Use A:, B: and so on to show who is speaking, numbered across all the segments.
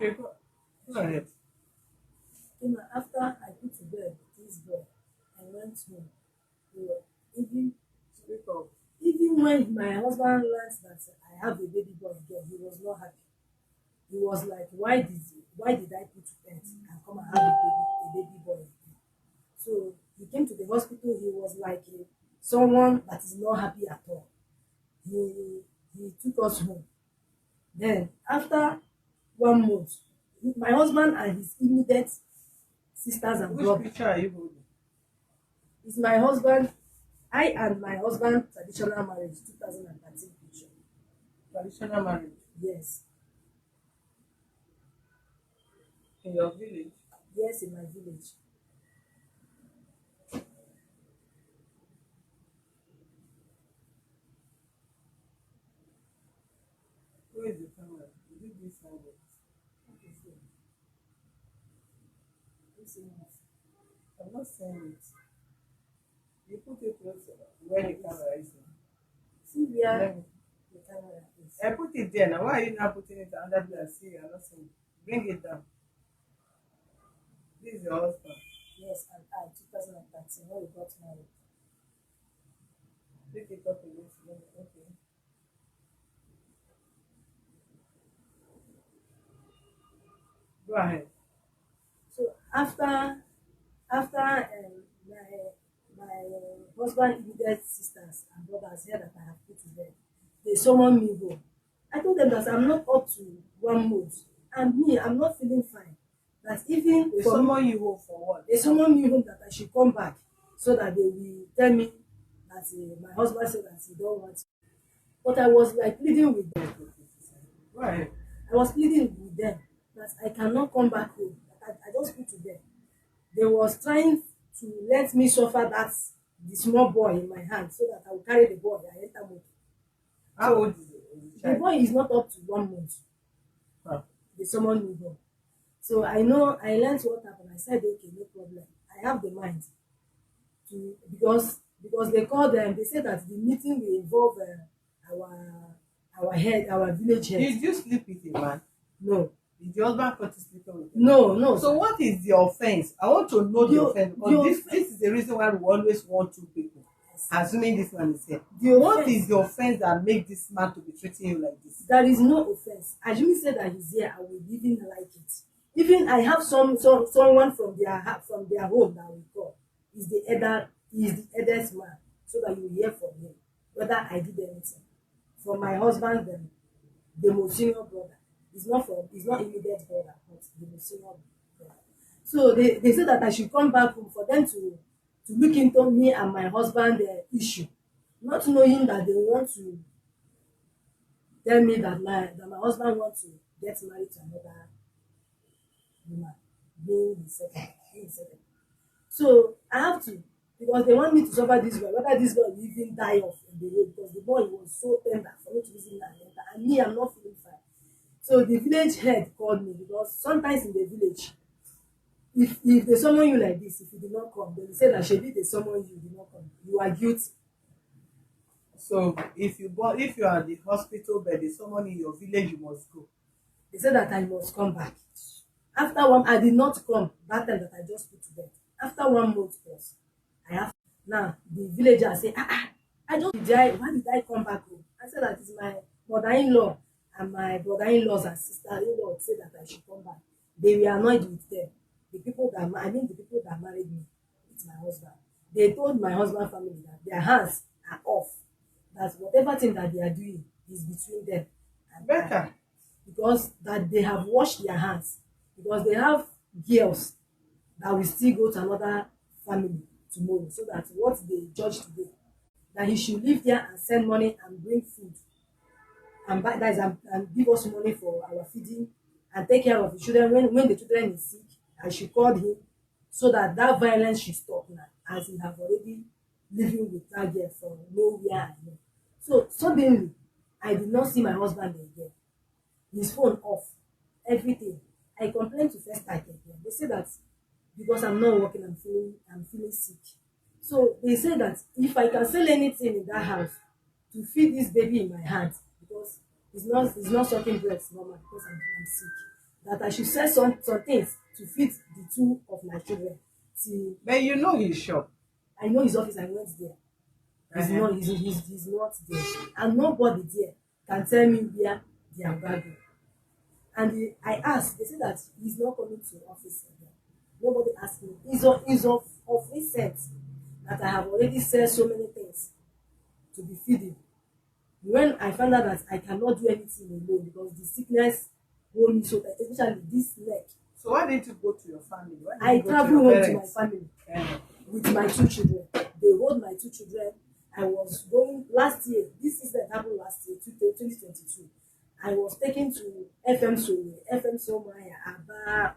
A: Okay, go ahead.
B: After I put to bed this boy, I went home. So even
A: Speak up.
B: even when my husband learned that I have a baby boy again, he was not happy. He was like, why did I put to bed and come and have a baby boy again? So he came to the hospital. He was like someone that is not happy at all. He took us home. Then after 1 month, my husband and his immediate sisters and
A: Which
B: brothers.
A: picture are you holding?
B: Is my husband, I and my husband traditional marriage 2013 picture.
A: Traditional marriage
B: Yes,
A: in your village.
B: yes, in my village.
A: Where is the camera? Is it this side?
B: Okay, so this is
A: I'm not saying it. You put it close where the camera is.
B: see where
A: Let me.
B: the camera is.
A: I put it there now. Why are you not putting it under there? See, you're not seeing it. Bring it down. This is your husband.
B: Yes, and I 2013 when we got married.
A: Pick it up again. Okay. Go ahead.
B: So after my husband immediate sisters and brothers heard that I have put to bed, they summoned me home. I told them that I'm not up to 1 month, and me, I'm not feeling fine. That even
A: They
B: for me,
A: summon you home for what?
B: they summoned me home that I should come back so that they will tell me that my husband said that he don't want. But I was like pleading with them.
A: Go ahead.
B: I was pleading with them that I cannot come back home. That I just put to bed. They was trying to let me suffer that the small boy in my hand so that I will carry the boy and enter motor.
A: How old is the
B: The
A: child?
B: boy is not up to 1 month.
A: Huh.
B: They summoned me home. So I know I learned what happened. I said, okay, no problem. I have the mind to because they called them. They said that the meeting will involve our village head.
A: Did you sleep with a man?
B: No,
A: Did your husband caught you sleeping with a man?
B: no.
A: So what is the offense? I want to know the
B: The-
A: offense
B: the
A: because this
B: offense-
A: this is the reason why we always want two people. Assuming this man is here.
B: The
A: What
B: offense-
A: is the offense that make this man to be treating you like this?
B: There is no offense. I really say that he's here. I will even like it. Even I have someone from their home that we call. Is the elder. He is the eldest man, so that you will hear from him whether I did anything. For my husband, the most senior brother. It's not immediate brother, but the most senior brother. So they said that I should come back home for them to look into me and my husband issue, not knowing that they want to tell me that my husband wants to get married to another woman, being the second. So I have to, because they want me to suffer this boy, whether this boy will even die off in the road, because the boy was so tender for me to reason and enter, and me, I'm not feeling fine. So the village head called me, because sometimes in the village, if they summon you like this, if you did not come, they will say that shebi they summon you, you did not come, you are guilty.
A: So if you are at the hospital bed, there's someone in your village, you must go.
B: They said that I must come back. After one, I did not come that time that I just put to bed. After 1 month plus, I have now the villager say, I just why did I come back home? I said that it's my mother-in-law and my brother-in-laws and sister-in-law say that I should come back. They were annoyed with them. The people that married me with my husband. They told my husband family that their hands are off. That whatever thing that they are doing is between them and I.
A: Better.
B: Because that they have washed their hands, because they have girls that will still go to another family tomorrow, so that what they judge today, that he should live there and send money and bring food and buy that is and give us money for our feeding and take care of the children when the children is sick. I should call him so that violence should stop now, as he have already living with that girl from nowhere I know. So suddenly I did not see my husband again. His phone off, everything. I complained to First Tech again. They say that because I'm not working, I'm feeling sick. So they say that if I can sell anything in that house to feed this baby in my hand, because it's not sucking breast normal because I'm sick. that I should sell some things to feed the two of my children. Till
A: But you know his shop.
B: I know his office, I went there.
A: Uh-huh.
B: He's not there. And nobody there can tell me where they are gathering. And I asked, they said that he's not coming to office again. Nobody asked me. It's of recent that I have already said so many things to be feeding. When I found out that I cannot do anything alone because the sickness hold me so tight, especially this leg.
A: So why didn't you go to your family? Why didn't
B: I
A: you go to
B: travel
A: your
B: home to my
A: parents?
B: family
A: Uh-huh.
B: with my two children. They hold my two children. I was going last year. This incident happened last year, 2022. I was taken to FM Solo, FM Somaya, Aba,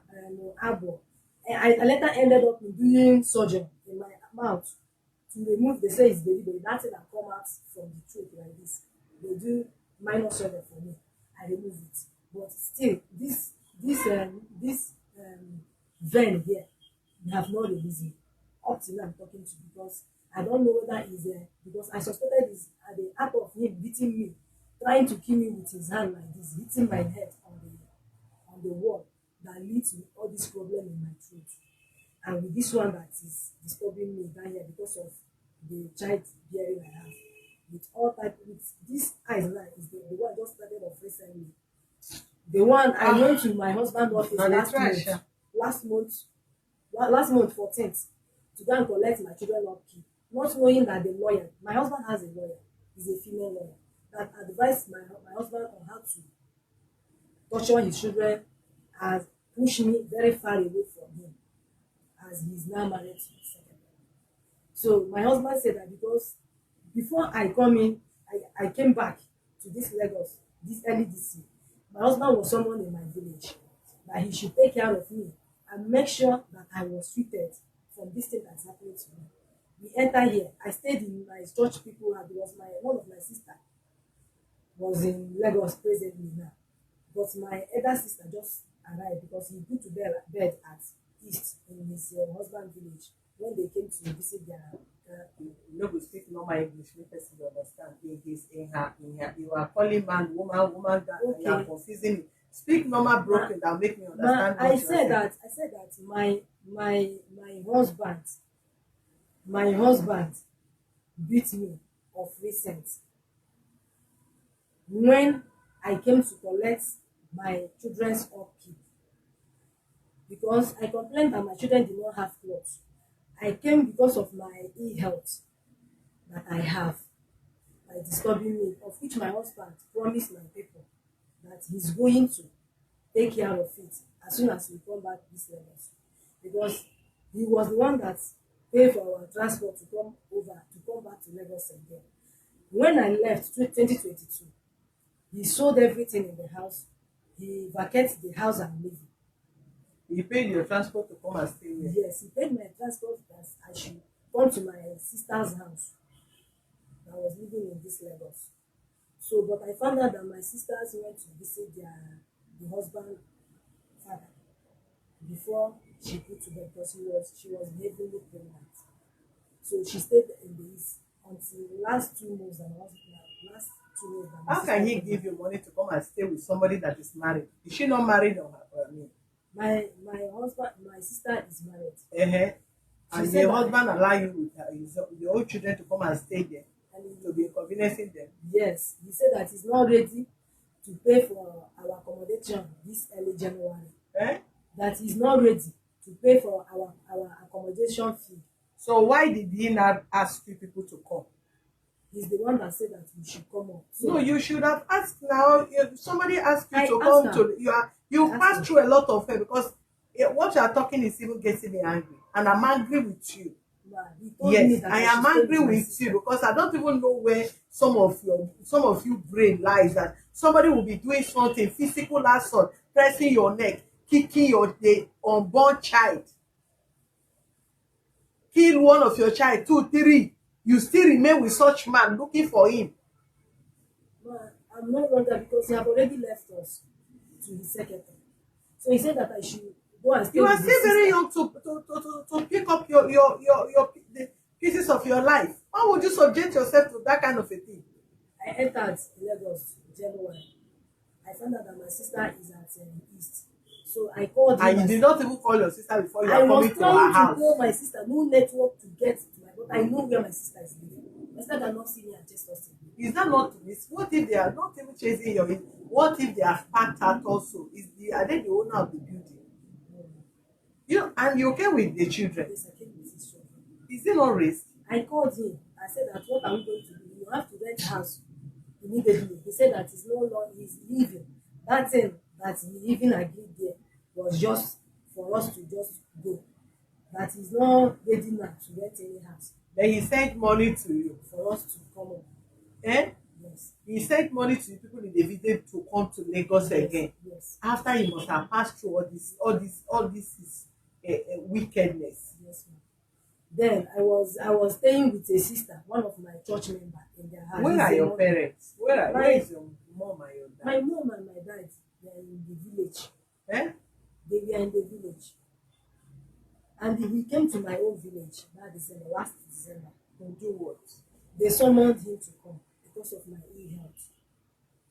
B: Abo. And I later ended up doing surgery in my mouth to remove. They say it's baby. That's it that come out from the throat like this. They do minor surgery for me. I remove it, but still, this vein here, they have not released me. Up till now, I'm talking to you because I don't know whether it's because I suspected it's at the act of him beating me, trying to kill me with his hand like this, hitting my head on the wall that leads to all this problem in my throat. And with this one that is disturbing me down here because of the child bearing I have. With all type with this eyes now is the one just started off recently. The one I went to my husband's office
A: Now they
B: last
A: try,
B: month,
A: sha.
B: last month, last month 14th, to go and collect my children upkeep, not knowing that the lawyer, my husband has a lawyer, is a female lawyer, that advised my husband on how to torture his children has pushed me very far away from him as he's now married to his second wife. So my husband said that because before I come in, I came back to this Lagos this early this year. My husband was someone in my village that he should take care of me and make sure that I was treated from this thing that's happening to me. We enter here. I stayed in my church people house because my one of my sister was in Lagos presently now. But my elder sister just arrived because he put to bed at East in his husband village when they came to visit their
A: You know, we speak normal English, make person dey understand. In her, you are calling man, woman, guy, and you are
B: Okay.
A: confusing me. Speak normal broken that make me understand what
B: I
A: you are
B: said
A: saying.
B: that my husband beat me of recent when I came to collect my children's upkeep because I complained that my children did not have clothes. I came because of my ill health that I have by disturbing me, of which my husband promised my people that he's going to take care of it as soon as we come back this Lagos. Because he was the one that paid for our transport to come back to Lagos again. When I left 2022, he sold everything in the house. He vacated the house and leave.
A: You paid your transport to come and stay here.
B: Yes, he paid my transport that I should come to my sister's house that was living in this Lagos. So, but I found out that my sisters went to visit the husband father before she put to bed because she was heavily pregnant. So she stayed in the east until last 2 months that last 2 months that my
A: How can he
B: sister
A: give you money to come and stay with somebody that is married? Is she not married or her?
B: my husband my sister is married.
A: Uh-huh.
B: She
A: And
B: said
A: your
B: that-
A: husband allow you with your own children to come and stay there
B: And
A: to be inconveniencing them.
B: yes, he said that he's not ready to pay for our accommodation this early January.
A: Eh?
B: That he's not ready to pay for our accommodation fee.
A: So why did he not ask you people to come?
B: He's the one that said that we should come up. So
A: No, you should have asked now. If somebody asked you
B: I
A: to
B: asked
A: come
B: her.
A: to you
B: I asked
A: passed
B: her.
A: through a lot of her because what you are talking is even getting me angry, and I'm angry with you.
B: he told me
A: Yes,
B: that
A: I
B: should
A: am
B: stay
A: angry
B: my
A: with
B: sister.
A: you because I don't even know where some of you brain lies that somebody will be doing something physical assault, pressing your neck, kicking the unborn child, kill one of your child, 2, 3. You still remain with such man looking for him.
B: But I'm no longer because he have already left us to his secretary. So he said that I should go and stay
A: You are
B: with his
A: still very
B: sister.
A: young to pick up the pieces of your life. Why would you subject yourself to that kind of a thing?
B: I entered Lagos January. I found out that my sister is at East. So I called him.
A: And you did not even call your sister before you
B: I
A: are
B: was
A: coming to her
B: trying to
A: house.
B: call my sister, no network to get to my, but I know where my sister is living. My sister cannot see me and just us.
A: Is that not this? What if they are not even chasing your? What if they have packed out also? Are they the owner of the building? And you okay with the children?
B: Yes, I came with his children.
A: Is it not risk?
B: I called him. I said that what are we going to do? You have to rent house immediately. He said that he's no longer he's leaving. That thing that he even agreed there was just for us to just go. That he's not ready now to rent any house
A: Then he sent money to you.
B: for us to come up.
A: Eh?
B: Yes.
A: He sent money to the people in the village to come to Lagos again.
B: Yes.
A: After he must have passed through all this is wickedness.
B: Yes, ma'am. Then I was staying with a sister, one of my church member in their house.
A: Where are your parents? Where is your mom and your dad?
B: My mom and my dad, they are in the village.
A: Eh?
B: They were in the village. And he came to my own village that December, last December.
A: To do what?
B: They summoned him to come because of my ill health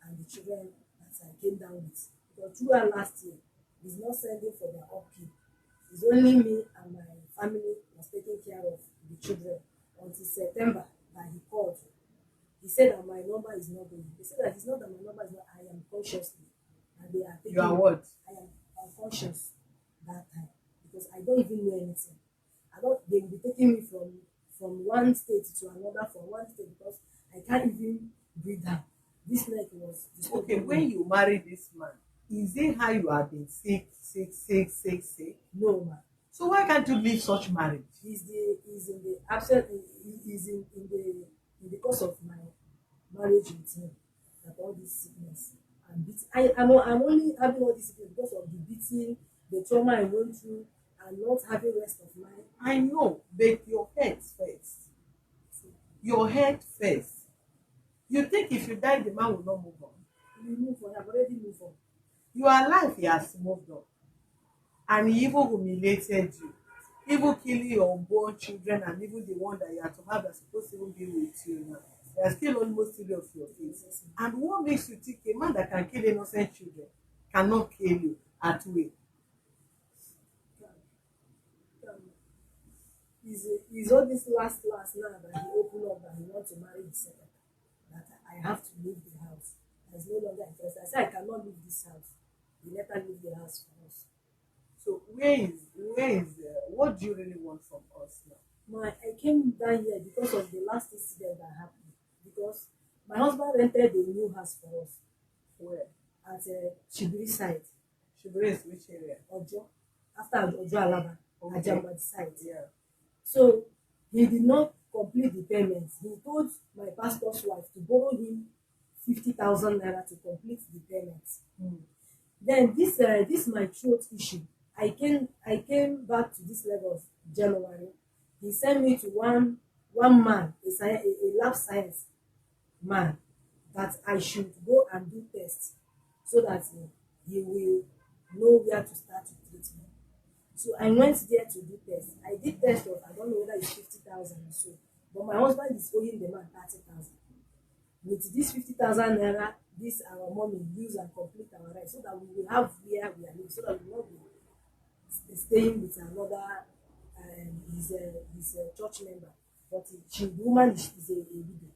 B: and the children that I came down with. Because throughout last year, he's not sending for their upkeep. It's only me and my family was taking care of the children until September that he called. He said that my number is not going. He said that it's not that my number is not. I am consciously, and they are taking.
A: You are what?
B: I am unconscious that time because I don't even know anything. I don't. They will be taking me from one state to another, from one state because I can't even breathe out. This neck was
A: Okay, when you marry this man, is it how you have been sick?
B: No, man.
A: So why can't you leave such marriage?
B: He's in the absent. He's in the course of my marriage with him that all this sickness and beat. I'm only having all this sickness because of the beating, the trauma I went through, and not having rest of mind.
A: I know, but your head first. Your head first. You think if you die, the man will not move on.
B: We move on. I've already moved on.
A: Your life, he has moved on. And he even humiliated you. Even killing your unborn children and even the one that you are to have that's supposed to even be with you now. They are still almost three of your face. And what makes you think a man that can kill innocent children cannot kill you at will?
B: Is all this last now that he opened up and he wants to marry the second that I have to leave the house. There's no longer interest. I said I cannot leave this house. He let her leave the house for us.
A: So what do you really want from us now?
B: I came down here because of the last incident that happened. Because my husband rented a new house for us
A: Where?
B: at Shibiri side,
A: Shibiri is which area?
B: Ojo, after Ojo Alaba,
A: Okay.
B: Ajambadi side.
A: Yeah.
B: So he did not complete the payments. He told my pastor's wife to borrow him 50,000 naira to complete the payments. Then this my throat issue. I came back to this level of January. He sent me to one man, a lab science man, that I should go and do tests so that he will know where to start to treat me. So I went there to do tests. I did test of I don't know whether it's 50,000 or so, but my husband is owing the man 30,000. With this 50,000 naira, this our money use and complete our right so that we will have where we are living, so that we will not be staying with another his church member. But the woman is a widow.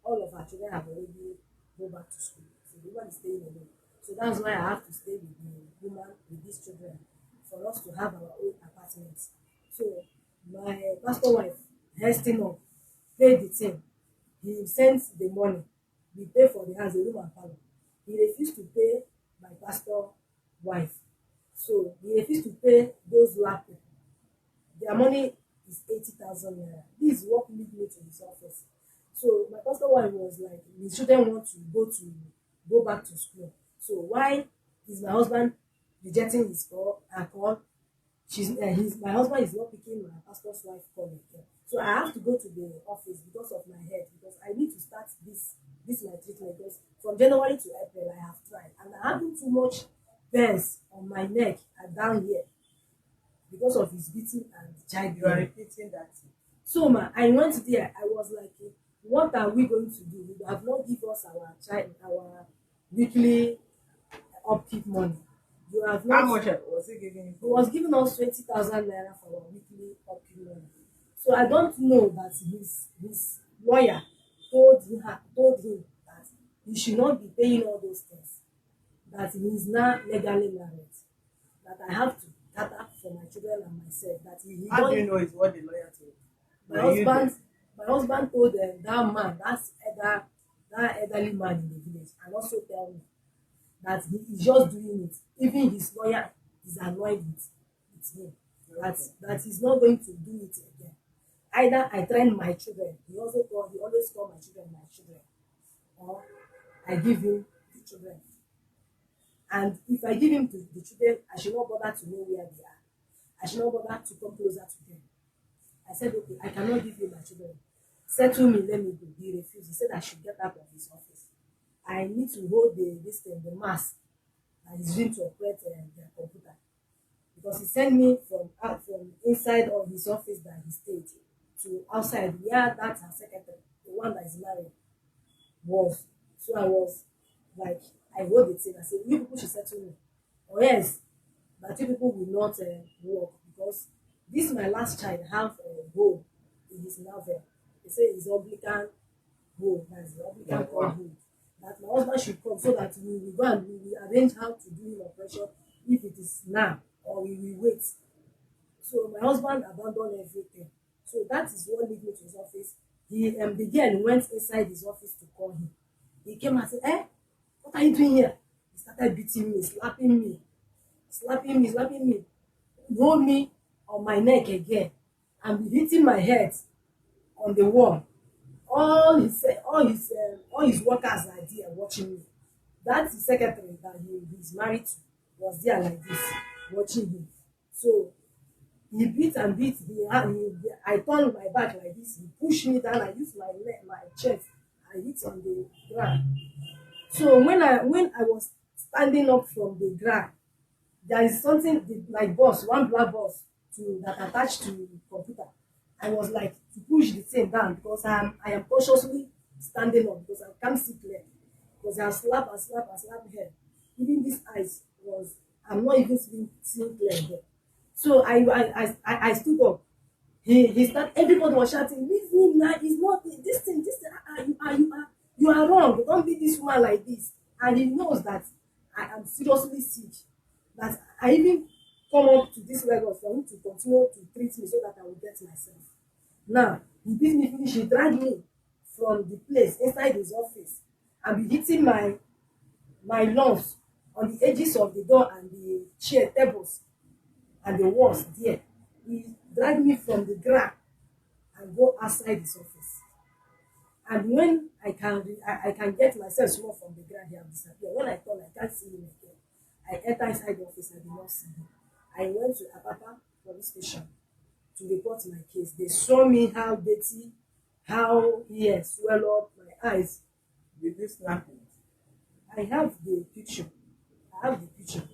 B: All of our children have already go back to school. So the woman is staying alone. So that's why I have to stay with the woman with these children for us to have our own apartment. So my pastor wife hastening up, paid the thing. He sent the money. We pay for the house, the room and parlor. He refused to pay my pastor wife. So he refused to pay those lab people. Their money is 80,000 naira. This is what lead me to his office. So my pastor wife was like, his children want to go back to school. So why is my husband rejecting his call? My husband is not picking my pastor's wife call again. So I have to go to the office because of my head, because I need to start this my treatment, because from January to April I have tried and I having too much burns on my neck and down here because of his beating and child.
A: You are repeating that.
B: So I went there. I was like, what are we going to do? We have not give us our weekly upkeep money. You have
A: How
B: not.
A: much was he giving you
B: He
A: for
B: was
A: it?
B: giving us 20,000 naira for our weekly upkeep money. So I don't know that his lawyer told him that he should not be paying all those things. That he is now legally married. That I have to cater for my children and myself. That he
A: How do you
B: don't.
A: know it's what the lawyer told you?
B: My
A: Were you there?
B: husband, my husband told that man, that elderly man in the village, and also tell me that he is just doing it. Even his lawyer is annoyed with him. That
A: Okay.
B: that he's not going to do it again. Either I train my children, he always call my children, or I give him the children. And if I give him to the children, I should not bother to know where they are. I should not bother to come closer to them. I said, okay, I cannot give you my children. Settle me, let me go. He refused. He said I should get out of his office. I need to hold the mask that is going to operate their computer. Because he sent me from inside of his office that he stayed to outside where that's her secretary, the one that is married, was. So I was like, I hold the thing. I said, you people should settle me. Or yes, that you people will not work because this my last child have a hole in his navel. They say it's oblique hole, that's the oblique
A: Yeah,
B: cord
A: wow.
B: hole. That my husband should come so that we will go and we will arrange how to do him operation if it is now or we will wait. So my husband abandoned everything. So that is what led me to his office. The girl went inside his office to call him. He came and said, "Eh, what are you doing here?" He started beating me, slapping me, roll me on my neck again, and be hitting my head on the wall. All his workers are there watching me. That's the secretary that he's married to was there like this watching him. So he beat and beat. I turned my back like this. He pushed me down. I used my leg, my chest. I hit on the ground. So when I was standing up from the ground, there is something like bus, one black bus that attached to the computer. I was like to push the thing down because I am cautiously standing up because I can't see clear. Because I slap head. Even this eyes was I'm not even seeing clear there. So I stood up. He started. Everybody was shouting, "Leave him now! It's not this thing. You are wrong. Don't be this woman like this." And he knows that I am seriously sick. That I even come up to this level for him to continue to treat me so that I will get myself. Now he beat me finish. He dragged me from the place inside his office and be hitting my lungs on the edges of the door and the chair tables and the walls there. He dragged me from the ground and go outside his office. And when I can get myself small from the ground, he have disappeared. When I turn, I can't see him again. I enter inside the office, I did not see him. I went to Apapa police station to report my case. They saw me how dirty, how ears swell up, my eyes.
A: Did you snap it?
B: I have the picture. I have the picture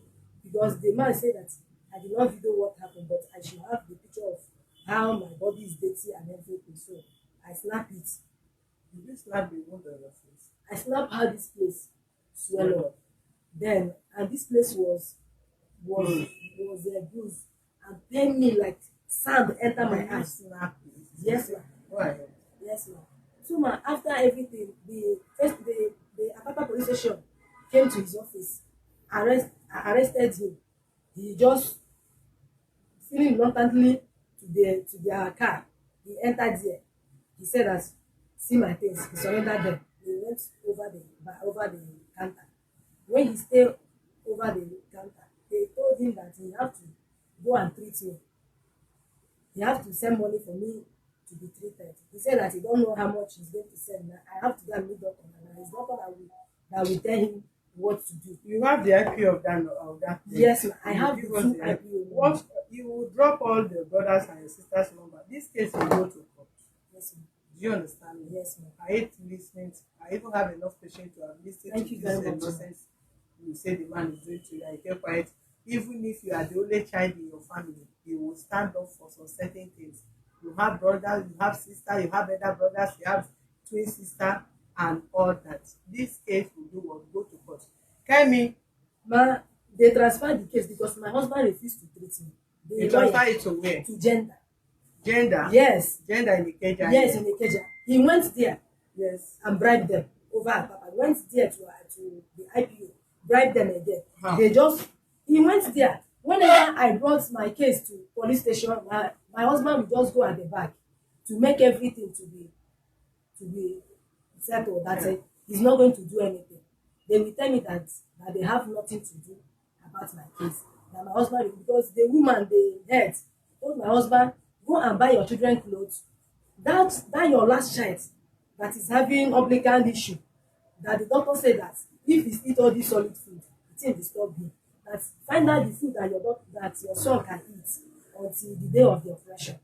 B: because the man said that I did not video what happened, but I should have the picture of how my body is dirty and everything. So I snap it.
A: Did you slap the wound on your face?
B: I snap how this place swell up. Then and this place was a bruise and pain me like sand enter my
A: Did you
B: eyes.
A: snap it?
B: Yes, ma'am.
A: Go ahead.
B: Yes, ma'am. So, ma'am, after everything, the Apapa police station came to his office, arrested him. He just feeling reluctantly to their car. He entered there. He said that see my things. He surrendered them. He went over the counter. When he stayed over the counter, they told him that he have to go and treat me. He have to send money for me to be treated. He said that he don't know how much he's going to send. Now I have to go and meet doctor. And his doctor that will tell him what to do.
A: You have the IP of that place.
B: Yes, ma'am. I
A: You
B: have the
A: give us
B: two
A: the IP.
B: IPO.
A: What you will drop all the brothers and your sisters' number. This case will go to court.
B: Yes, ma'am.
A: Do you understand me?
B: Yes, ma'am.
A: I hate listening. I even have enough patience to have listened
B: Thank
A: to
B: you
A: this
B: very much,
A: nonsense you say the man is doing to you. I keep quiet. Even if you are the only child in your family, you will stand up for some certain things. You have brothers, you have sisters, you have elder brothers, you have twin sister, and all that. This case will do what go to court. Kemi,
B: Ma, They transferred the case because my husband refused to treat me.
A: You
B: The lawyer
A: transfer it to where?
B: to gender.
A: Gender?
B: Yes,
A: Gender in the Kenya.
B: yes, in Ikeja. He went there
A: Yes.
B: and bribed them over her papa. He went there to the IPO, bribed them again.
A: Huh.
B: He went there. Whenever I brought my case to police station, my husband would just go at the back to make everything to be settled. That he's not going to do anything. They will tell me that they have nothing to do about my case. That my husband, because the woman, the head, told my husband, go and buy your children clothes. That your last child that is having obligant issue, that the doctor said that if he eat all this solid food, it will disturb him. That find out the food that your son can eat until the day of the operation.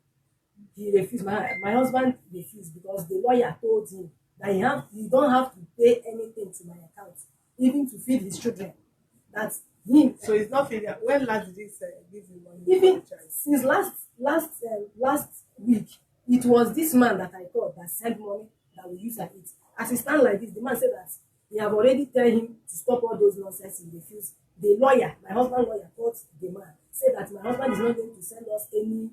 B: He refused. My husband refused because the lawyer told him that he don't have to pay anything to my account, even to feed his children. That him.
A: So it's not failure. When last did he say give you money?
B: Even since last week, it was this man that I called that sent money that we use and eat. As he stand like this, the man said that they have already tell him to stop all those nonsense. He refused. The lawyer, my husband lawyer, called the man, said that my husband is not going to send us any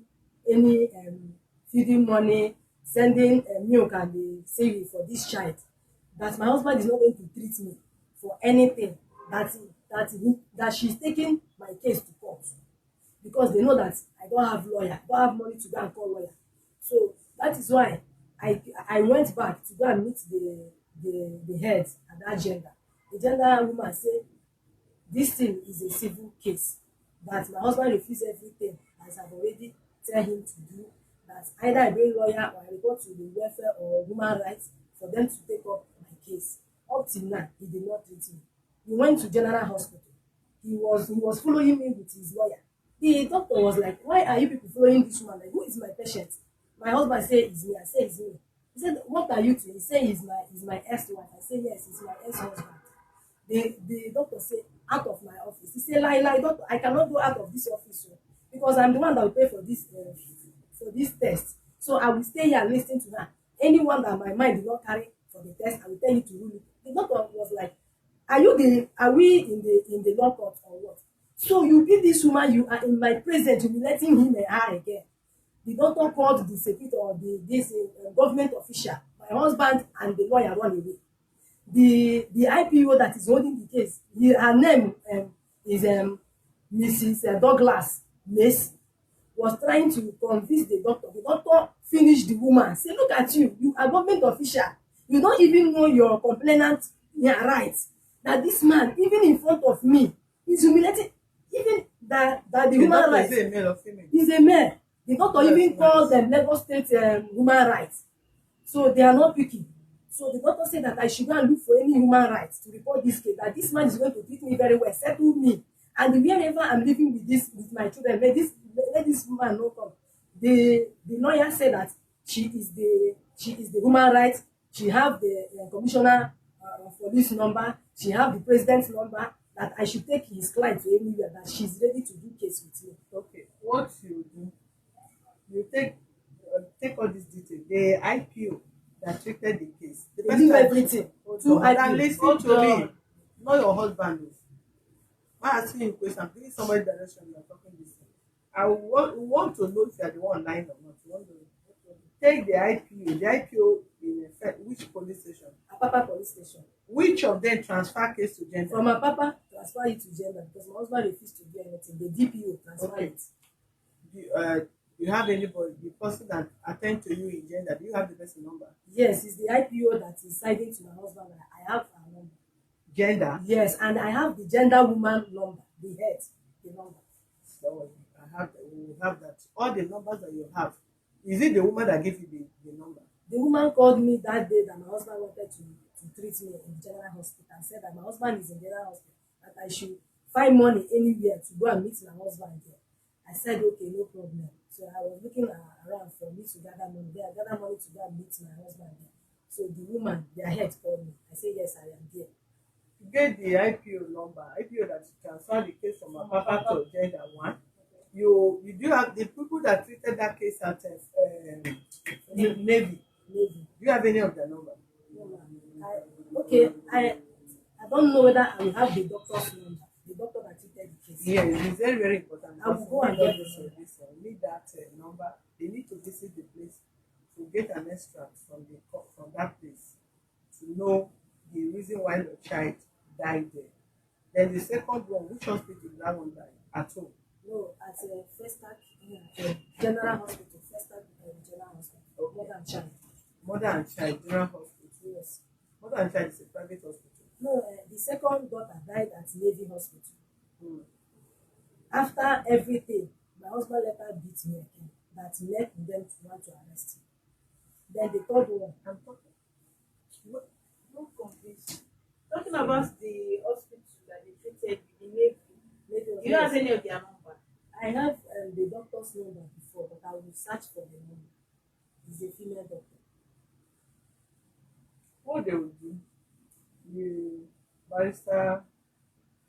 B: feeding money, sending milk and the saving for this child. That my husband is not going to treat me for anything. That she's taking my case to court because they know that I don't have lawyer, I don't have money to go and call lawyer. So that is why I went back to go and meet the head at that gender. The gender woman said this thing is a civil case, that my husband refused everything as I've already tell him to do, that either I bring lawyer or I report to the welfare or human rights for them to take up my case. Up till now, he did not treat me. He went to general hospital. He was following me with his lawyer. The doctor was like, why are you people following this woman? Like, who is my patient? My husband said it's me. I said it's me. He said, what are you to? He said he's my ex-wife. I said yes, he's my ex-husband. The doctor said, out of my office. He said, lie, doctor, I cannot go out of this office because I'm the one that will pay for this test. So I will stay here and listen to her. Anyone that my mind did not carry for the test, I will tell you to rule it. The doctor was like, are we in the law court or what? So you beat this woman, you are in my presence, you'll be letting him and her again. The doctor called the secretary or this government official, my husband and the lawyer run away. The IPO that is holding the case, her name is Mrs. Douglas Macy, was trying to convince the doctor. The doctor finished the woman. Say, look at you, you are government official. You don't even know your complainant rights. That this man, even in front of me, is humiliating. Even that the human rights.
A: Is a male or female?
B: Is a male. The doctor even called them Lagos State human rights. So they are not picky. So the doctor said that I should go and look for any human rights to report this case. That this man is going to treat me very well, settle me, and wherever I'm living with my children, let this woman not come. The lawyer said that she is the human rights. She have the commissioner for this number. She have the president's number. That I should take his client to anywhere. That she's ready to do case with me.
A: Okay, what you do? You take all these details. The IPO that treated the case. The
B: They leave everything.
A: To listen to me, not your husband. I'm asking you a question. Please, somebody direction you are talking this thing. I want to know if you are the one lying or not. You want to take the IPO. The IPO in effect, which police station?
B: Apapa police station.
A: Which of them transfer case to gender?
B: From Apapa, transfer it to gender because my husband refused to do anything. The DPO transfer it.
A: Do you have anybody, the person that attend to you in gender? Do you have the person number?
B: Yes, it's the IPO that is siding to my husband. I have her number.
A: Gender?
B: Yes, and I have the gender woman number, the head, the number.
A: So we have that. All the numbers that you have. Is it the woman that gave you the number?
B: The woman called me that day that my husband wanted to treat me in the general hospital and said that my husband is in general hospital, that I should find money anywhere to go and meet my husband there. I said, okay, no problem. So I was looking around for me to gather money there. I gather money to go and meet my husband there. So the woman, their head called me. I said, yes, I am there.
A: You get the IPO number, IPO that transfer the case from Papa to gender one. You do have the people that treated that case at Navy. Do you have any of their number?
B: I don't know whether I will have the doctor's number. The doctor that treated
A: Yes, it's very, very important
B: I will
A: because
B: go
A: you
B: and
A: need all
B: get the
A: this,
B: number.
A: need that number. They need to visit the place to get an extract from from that place to know the reason why your child died there. Then the second one, which hospital did that one die? At home.
B: No, at a Festac General Hospital, Festac General Hospital,
A: Okay.
B: more than child.
A: Mother and child general hospital.
B: Yes.
A: Mother and child is a private hospital.
B: No, the second daughter died at Navy Hospital.
A: Hmm.
B: After everything, my husband later beat me again. That led them to want to arrest him. Then the third one,
A: I'm talking.
C: No, no convinced. Talking about the hospital that they treated you, the Navy.
B: maybe
C: Do you have any of their number?
B: I have the doctor's number before, but I will search for the number. He's a female doctor.
A: What they will do, the barrister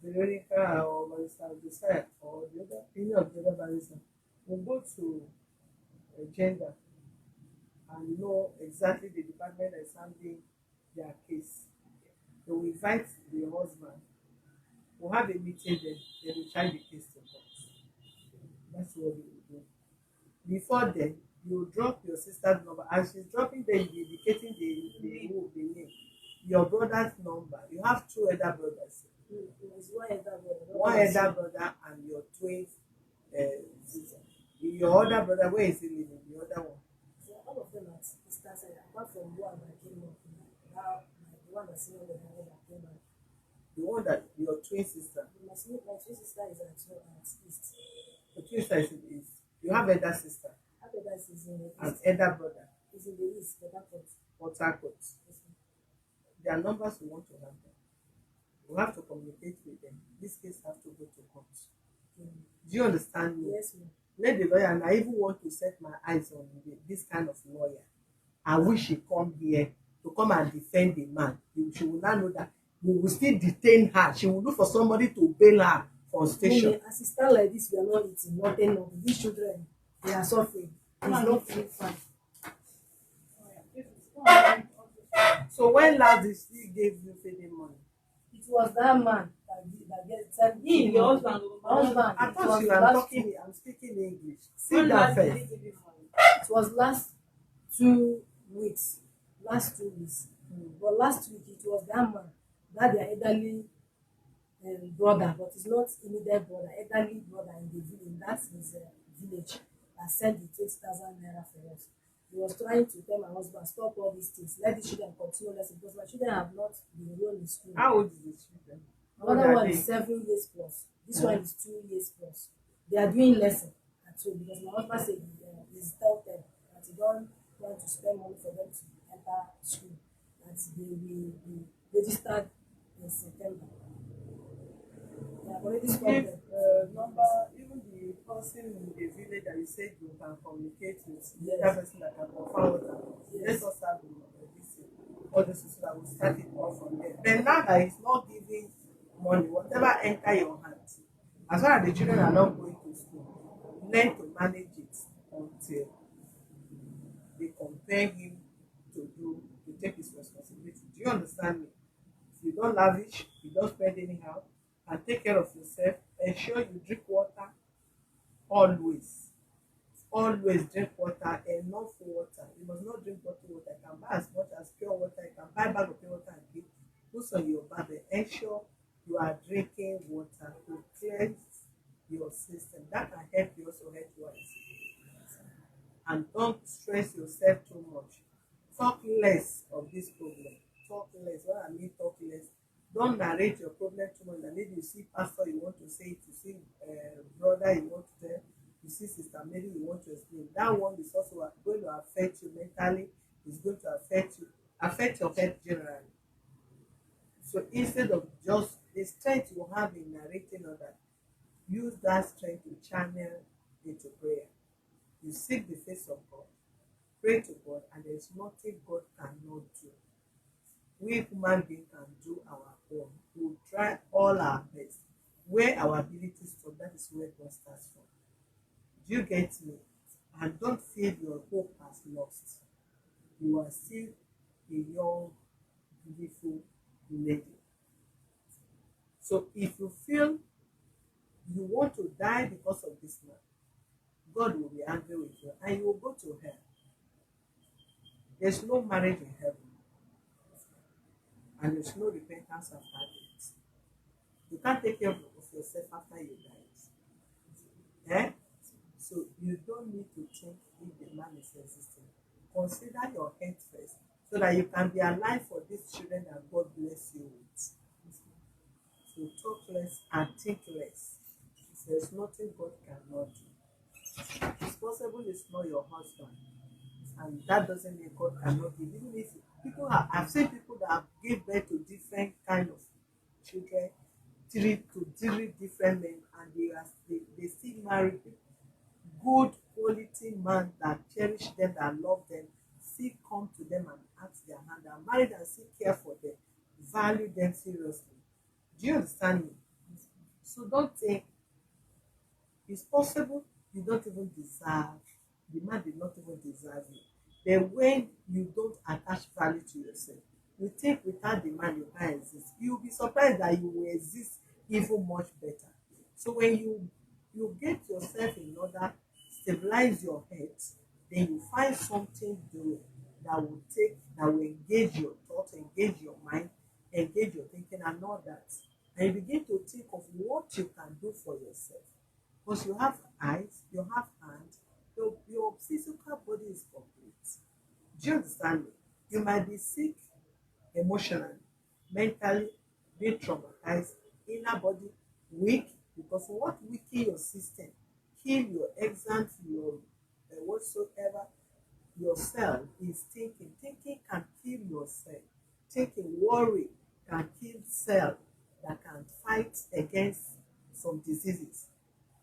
A: Veronica or barrister Josiah or the other any of the other barrister will go to gender and know exactly the department that is handling their case. They will invite the husband. We'll have a meeting then, they will try the case to court. That's what they will do. Before then, you drop your sister's number. As she's dropping them, you'll be indicating the name. Your brother's number. You have two elder brothers.
B: There's one elder brother.
A: One elder brother and your twin sister. Your other brother, where is he living? The other one.
B: So all of them are sisters, apart from one that came up. Now, the one that's senior than the that came back.
A: The one that your twin sister.
B: My twin sister is at East.
A: The twin sister is in the east. You have elder sister
B: After that is in the
A: and
B: East.
A: elder brother.
B: Is in the East, but that was
A: Port Harcourt. Their numbers we want to have them. We have to communicate with them. This case have to go to court. Do you understand me?
B: yes, ma'am.
A: Let the lawyer, and I even want to set my eyes on this kind of lawyer. I wish she come here to come and defend the man. She will not know that we will still detain her. She will look for somebody to bail her from station.
B: As it stand like this, we are not eating nothing. No. These children, they are suffering. It's not feeling fine.
A: So when last did she give you feeding money?
B: It was that man that said
C: Him, your husband.
B: husband.
A: I
B: It
A: thought
B: was
A: you were
B: last
A: talking. I'm speaking English. Sit
C: When
A: down
C: last did
A: first.
C: he give you money?
B: It was last 2 weeks. Last 2 weeks. But last week it was that man, that their elderly brother, but it's not immediate brother, elderly brother in the village. That's his village that sent the 20,000 naira for us. He was trying to tell my husband, stop all these things, let the children continue lesson because my children have not been enrolled in school.
A: How old is the children?
B: Another one is 7 years plus. This one is 2 years plus. They are doing lesson at home because my husband said he's tell them that he don't want to spend money for them to enter school. That they will be registered in September. They have already stopped them.
A: Number, even the person in the village that you said you can communicate with, the
B: Yes.
A: other person that can confirm what happened.
B: Yes.
A: Let us have all this is that will start it off from there. Then now that he's not giving money, whatever enter your hands, as far as the children are not going to school, learn to manage it until they compare him to take his responsibility. Do you understand me? If you don't lavish, you don't spend anyhow, and take care of yourself, ensure you drink water always. Always drink water, enough water. You must not drink bottled water. You can buy as much as pure water. You can buy a bag of pure water and give. Put on your bag and ensure you are drinking water to cleanse your system. That can help you also health wise. And don't stress yourself too much. Talk less of this problem. Talk less. What I mean talk less. Don't narrate your problem too much. That maybe you see pastor, you want to say it. You see brother, you want to tell. You see sister, maybe you want to explain. That one is also going to affect you mentally. It's going to affect your health generally. So instead of just the strength you have in narrating others, use that strength to channel into prayer. You seek the face of God, pray to God, and there is nothing God cannot do. We human beings can do our own. We will try all our best. Where our abilities stop, that is where God starts from. Do you get me? And don't feel your hope has lost. You are still a young, beautiful lady. So if you feel you want to die because of this man, God will be angry with you and you will go to hell. There's no marriage in heaven and there's no repentance after it. You can't take care of yourself after you die. Eh? So you don't need to think if the man is existing. Consider your health first so that you can be alive for these children that God bless you with. So talk less and think less. There's nothing God cannot do. It's possible it's not your husband, and that doesn't mean God cannot give. Even if I've seen people that have give birth to different kind of children, three different men, and they still marry good quality man that cherish them, that love them, still come to them and ask their hand, and marry them, still care for them, value them seriously. Do you understand me? So don't think it's possible you don't even deserve, the man did not even deserve you. Then when you don't attach value to yourself, you think without the man you can't exist. You'll be surprised that you will exist even much better. So when you get yourself in order, stabilize your head, then you find something doing that will engage your thoughts, engage your mind, engage your thinking and all that. And you begin to think of what you can do for yourself. Because you have eyes, you have hands, your physical body is complete. Do you understand me? You might be sick emotionally, mentally, being traumatized, inner body weak, because what weaken your system, kill your exams, your whatsoever, your cell is thinking. Thinking can kill your cell. Thinking, worry can kill cell that can fight against some diseases.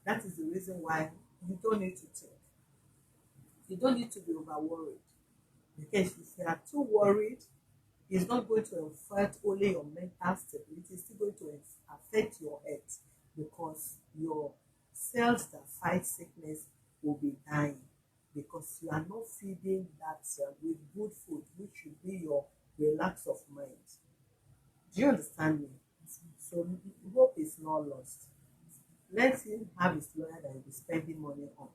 A: That is the reason why you don't need to think. You don't need to be over worried. Because if you are too worried, it's not going to affect only your mental stability, it's still going to affect your health, because your cells that fight sickness will be dying, because you are not feeding that cell with good food, which should be your relax of mind. Do you understand me? So hope is not lost. Let him have his lawyer that he'll be spending money on.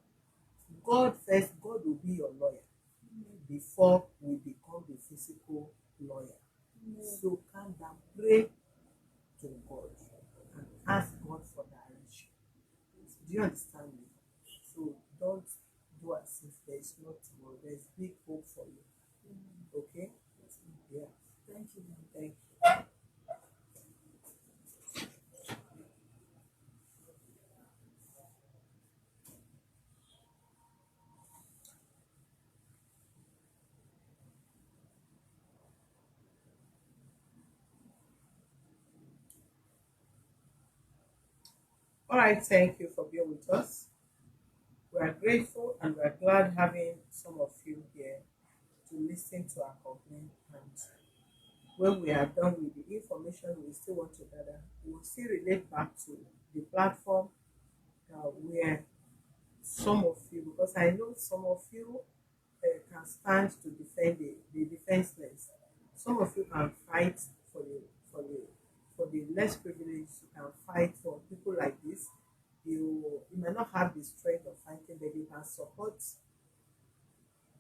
A: God first, God will be your lawyer before we become the physical lawyer. So calm down, pray to God and ask God for direction. Do you understand me? So don't do as if there is no tomorrow. There is big hope for you. Okay? Yeah.
B: Thank you.
A: Thank you. All right, thank you for being with us. We are grateful and we are glad having some of you here to listen to our complaint. And when we are done with the information we still want to gather, we will still relate back to the platform where some of you, because I know some of you can stand to defend the defenseless. Some of you can fight for for the the less privileged. You can fight for people like this. You may not have the strength of fighting, but you can support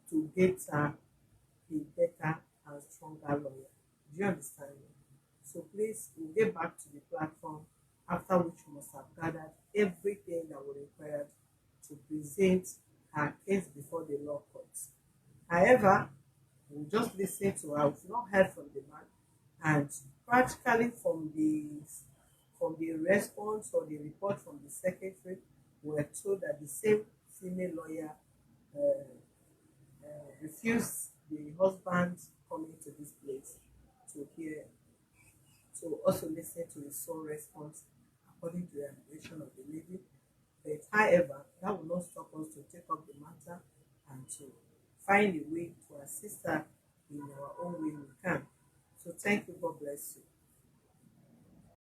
A: to get a better and stronger lawyer. Do you understand me? So please, we'll get back to the platform, after which we must have gathered everything that we required to present her case before the law courts. However, we'll just listen to her. We've not heard from the man, and practically from the response or the report from the secretary, we're told that the same female lawyer refused the husband coming to this place to hear, to also listen to his sole response according to the allegation of the lady. But however, that will not stop us to take up the matter and to find a way to assist her in our own way we can. So thank you. God bless you.